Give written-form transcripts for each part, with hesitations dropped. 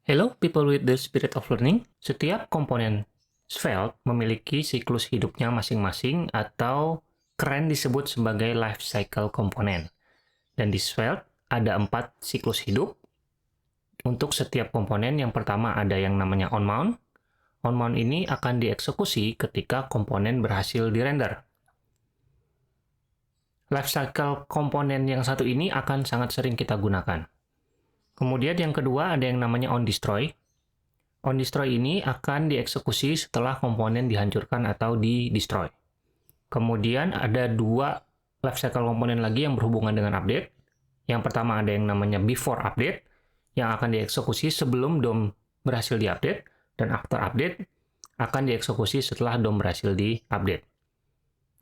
Hello people with the spirit of learning. Setiap komponen Svelte memiliki siklus hidupnya masing-masing atau keren disebut sebagai life cycle komponen. Dan di Svelte ada 4 siklus hidup. Untuk setiap komponen, yang pertama ada yang namanya onMount. onMount ini akan dieksekusi ketika komponen berhasil dirender. Life cycle komponen yang satu ini akan sangat sering kita gunakan. Kemudian yang kedua ada yang namanya onDestroy. onDestroy ini akan dieksekusi setelah komponen dihancurkan atau di-destroy. Kemudian ada 2 life cycle komponen lagi yang berhubungan dengan update. Yang pertama ada yang namanya before update, yang akan dieksekusi sebelum DOM berhasil diupdate, dan after update akan dieksekusi setelah DOM berhasil diupdate.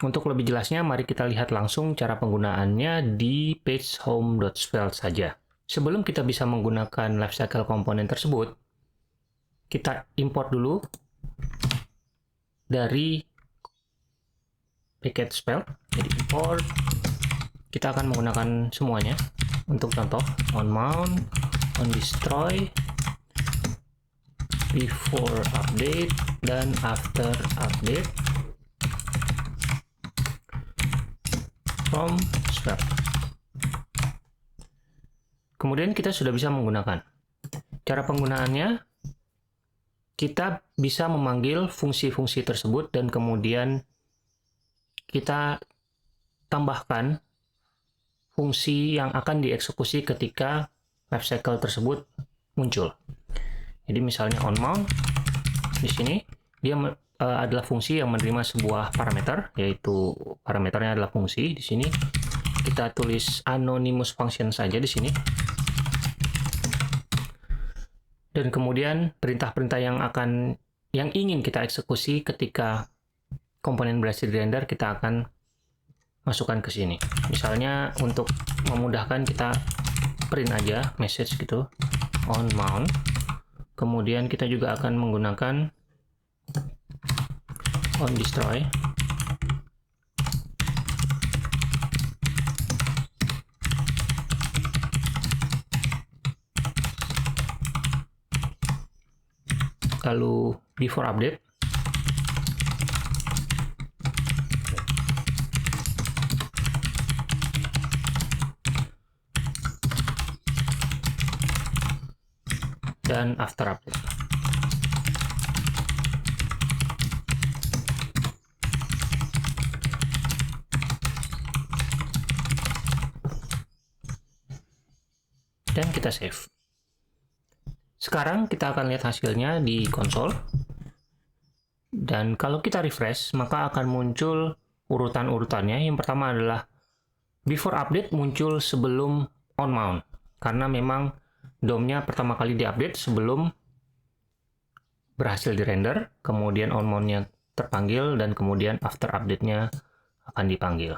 Untuk lebih jelasnya, mari kita lihat langsung cara penggunaannya di page home.svelte saja. Sebelum kita bisa menggunakan lifecycle komponen tersebut, kita import dulu dari package Svelte. Jadi import, kita akan menggunakan semuanya. Untuk contoh, onMount, onDestroy, before update, dan after update from Svelte. Kemudian kita sudah bisa menggunakan. Cara penggunaannya, kita bisa memanggil fungsi-fungsi tersebut dan kemudian kita tambahkan fungsi yang akan dieksekusi ketika lifecycle tersebut muncul. Jadi misalnya onMount, di sini dia adalah fungsi yang menerima sebuah parameter, yaitu parameternya adalah fungsi. Di sini kita tulis anonymous function saja di sini. Dan kemudian perintah-perintah yang ingin kita eksekusi ketika komponen berhasil dirender, kita akan masukkan ke sini. Misalnya untuk memudahkan, kita print aja message gitu, onMount. Kemudian kita juga akan menggunakan onDestroy. Lalu before update. Dan after update. Dan kita save. Sekarang kita akan lihat hasilnya di konsol. Dan kalau kita refresh, maka akan muncul urutan-urutannya. Yang pertama adalah before update muncul sebelum onMount. Karena memang DOM-nya pertama kali diupdate sebelum berhasil dirender. Kemudian onMount-nya terpanggil dan kemudian after update-nya akan dipanggil.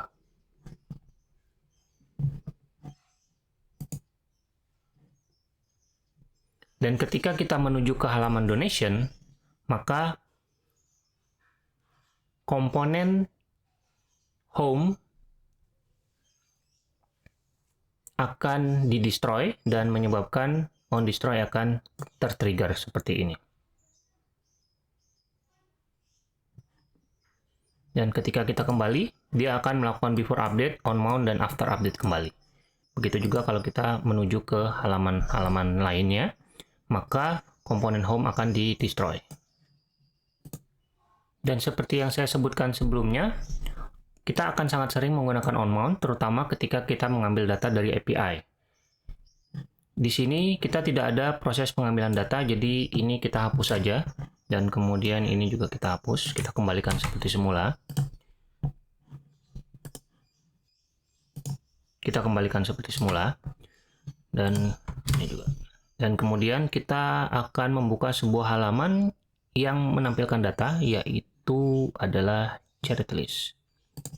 Dan ketika kita menuju ke halaman donation, maka komponen home akan di-destroy dan menyebabkan onDestroy akan tertrigger seperti ini. Dan ketika kita kembali, dia akan melakukan before update, onMount, dan after update kembali. Begitu juga kalau kita menuju ke halaman-halaman lainnya, maka komponen home akan di-destroy. Dan seperti yang saya sebutkan sebelumnya, kita akan sangat sering menggunakan onMount, terutama ketika kita mengambil data dari API. Di sini kita tidak ada proses pengambilan data, jadi ini kita hapus saja. Dan kemudian ini juga kita hapus, kita kembalikan seperti semula. Kita kembalikan seperti semula. Dan ini juga. Dan kemudian kita akan membuka sebuah halaman yang menampilkan data, yaitu adalah charity list.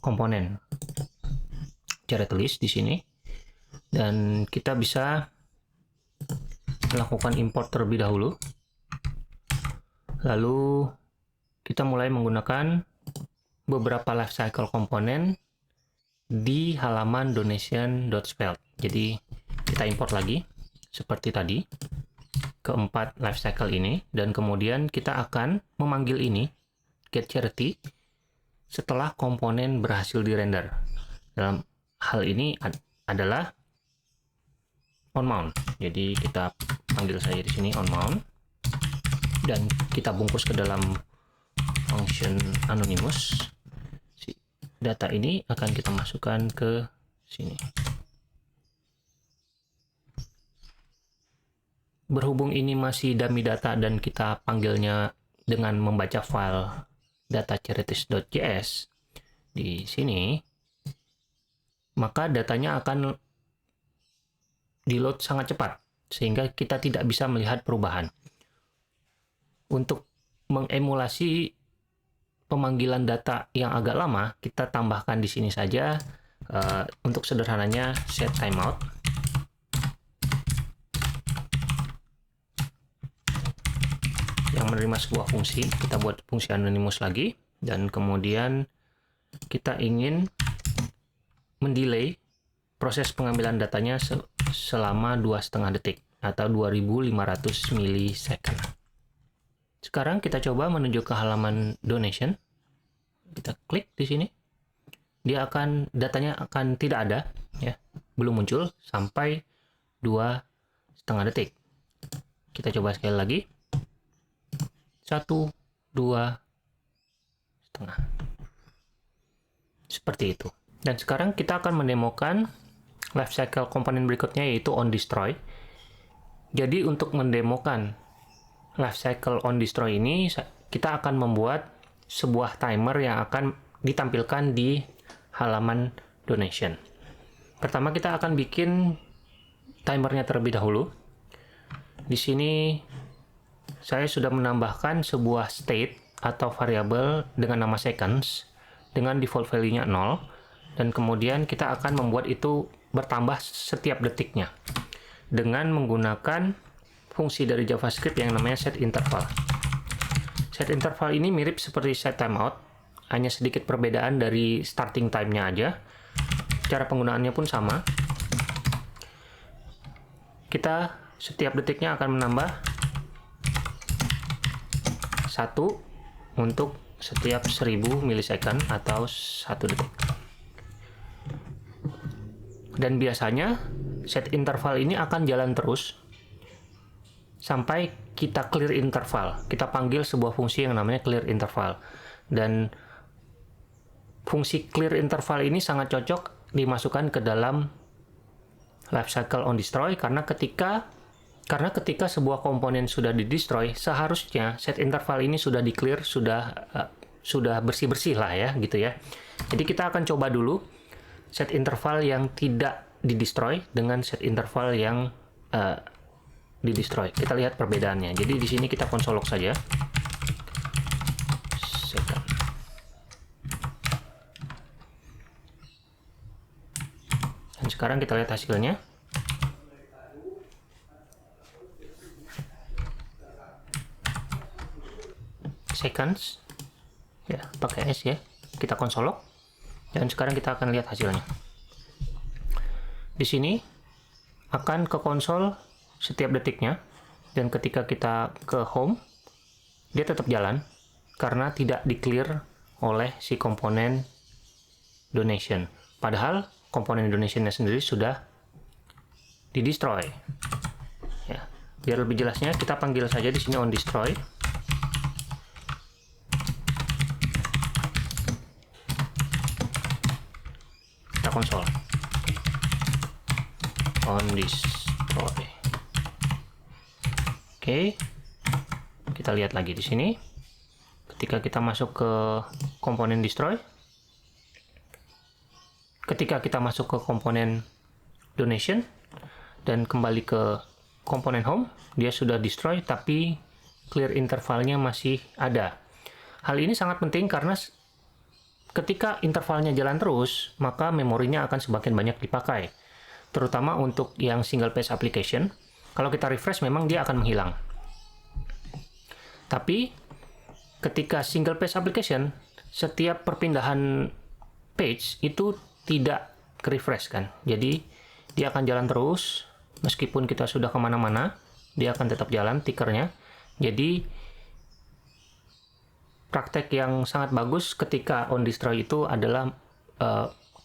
Komponen charity list di sini. Dan kita bisa melakukan import terlebih dahulu. Lalu kita mulai menggunakan beberapa lifecycle komponen di halaman donation.svelte. Jadi kita import lagi seperti tadi. keempat lifecycle ini, dan kemudian kita akan memanggil ini, getCharity, setelah komponen berhasil dirender. Dalam hal ini adalah onMount. Jadi kita panggil saja di sini onMount, dan kita bungkus ke dalam function anonymous. Data ini akan kita masukkan ke sini. Berhubung ini masih dummy data dan kita panggilnya dengan membaca file data.charities.js di sini, maka datanya akan di-load sangat cepat, sehingga kita tidak bisa melihat perubahan. Untuk mengemulasi pemanggilan data yang agak lama, kita tambahkan di sini saja, untuk sederhananya, set timeout. Yang menerima sebuah fungsi, kita buat fungsi anonymous lagi, dan kemudian kita ingin mendelay proses pengambilan datanya selama 2,5 detik atau 2500 milisecond. Sekarang kita coba menuju ke halaman donation. Kita klik di sini. Datanya akan tidak ada, ya, belum muncul sampai 2,5 detik. Kita coba sekali lagi. 1, 2,5. Seperti itu. Dan sekarang kita akan mendemokan lifecycle komponen berikutnya, yaitu onDestroy. Jadi untuk mendemokan lifecycle onDestroy ini, kita akan membuat sebuah timer yang akan ditampilkan di halaman donation. Pertama kita akan bikin timernya terlebih dahulu. Di sini saya sudah menambahkan sebuah state atau variabel dengan nama seconds dengan default value-nya 0, dan kemudian kita akan membuat itu bertambah setiap detiknya dengan menggunakan fungsi dari JavaScript yang namanya setInterval. SetInterval ini mirip seperti setTimeout, hanya sedikit perbedaan dari starting time-nya aja. Cara penggunaannya pun sama. Kita setiap detiknya akan menambah 1 untuk setiap 1000 milisecond atau 1 detik. Dan biasanya setInterval ini akan jalan terus sampai kita clear interval. Kita panggil sebuah fungsi yang namanya clear interval. Dan fungsi clear interval ini sangat cocok dimasukkan ke dalam lifecycle onDestroy karena ketika sebuah komponen sudah di-destroy, seharusnya setInterval ini sudah di-clear, sudah bersih-bersih lah ya, gitu ya. Jadi kita akan coba dulu setInterval yang tidak di-destroy dengan setInterval yang di-destroy. Kita lihat perbedaannya. Jadi di sini kita konsol log saja. Second. Dan sekarang kita lihat hasilnya. Seconds. Ya, pakai S ya. Kita konsol log. Dan sekarang kita akan lihat hasilnya. Di sini akan ke konsol setiap detiknya, dan ketika kita ke home, dia tetap jalan karena tidak di-clear oleh si komponen donation. Padahal komponen donationnya sendiri sudah di-destroy. Ya, biar lebih jelasnya kita panggil saja di sini onDestroy. Kita konsol onDestroy. Oke, kita lihat lagi di sini. Ketika kita masuk ke komponen destroy, ketika kita masuk ke komponen donation dan kembali ke komponen home, dia sudah destroy tapi clear intervalnya masih ada. Hal ini sangat penting karena ketika intervalnya jalan terus, maka memorinya akan semakin banyak dipakai. Terutama untuk yang single page application. Kalau kita refresh memang dia akan menghilang. Tapi ketika single page application, setiap perpindahan page itu tidak ke refresh kan. Jadi dia akan jalan terus meskipun kita sudah kemana-mana. dia akan tetap jalan tickernya. Jadi praktek yang sangat bagus ketika on destroy itu adalah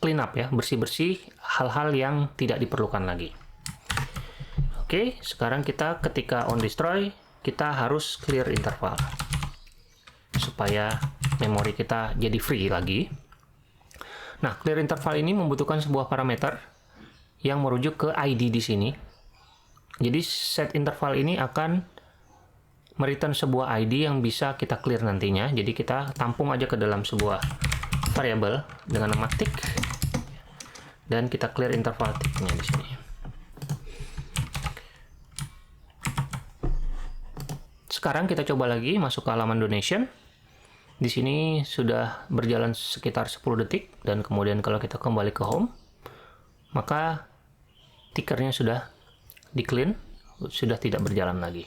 clean up ya, bersih-bersih hal-hal yang tidak diperlukan lagi. Oke, sekarang kita ketika on destroy, kita harus clear interval supaya memori kita jadi free lagi. Nah, clear interval ini membutuhkan sebuah parameter yang merujuk ke ID di sini. Jadi set interval ini akan mereturn sebuah ID yang bisa kita clear nantinya. Jadi kita tampung aja ke dalam sebuah variabel dengan nama tick dan kita clear interval ticknya di sini. Sekarang kita coba lagi masuk ke halaman donation. Di sini sudah berjalan sekitar 10 detik dan kemudian kalau kita kembali ke home, maka tickernya sudah di clean, sudah tidak berjalan lagi.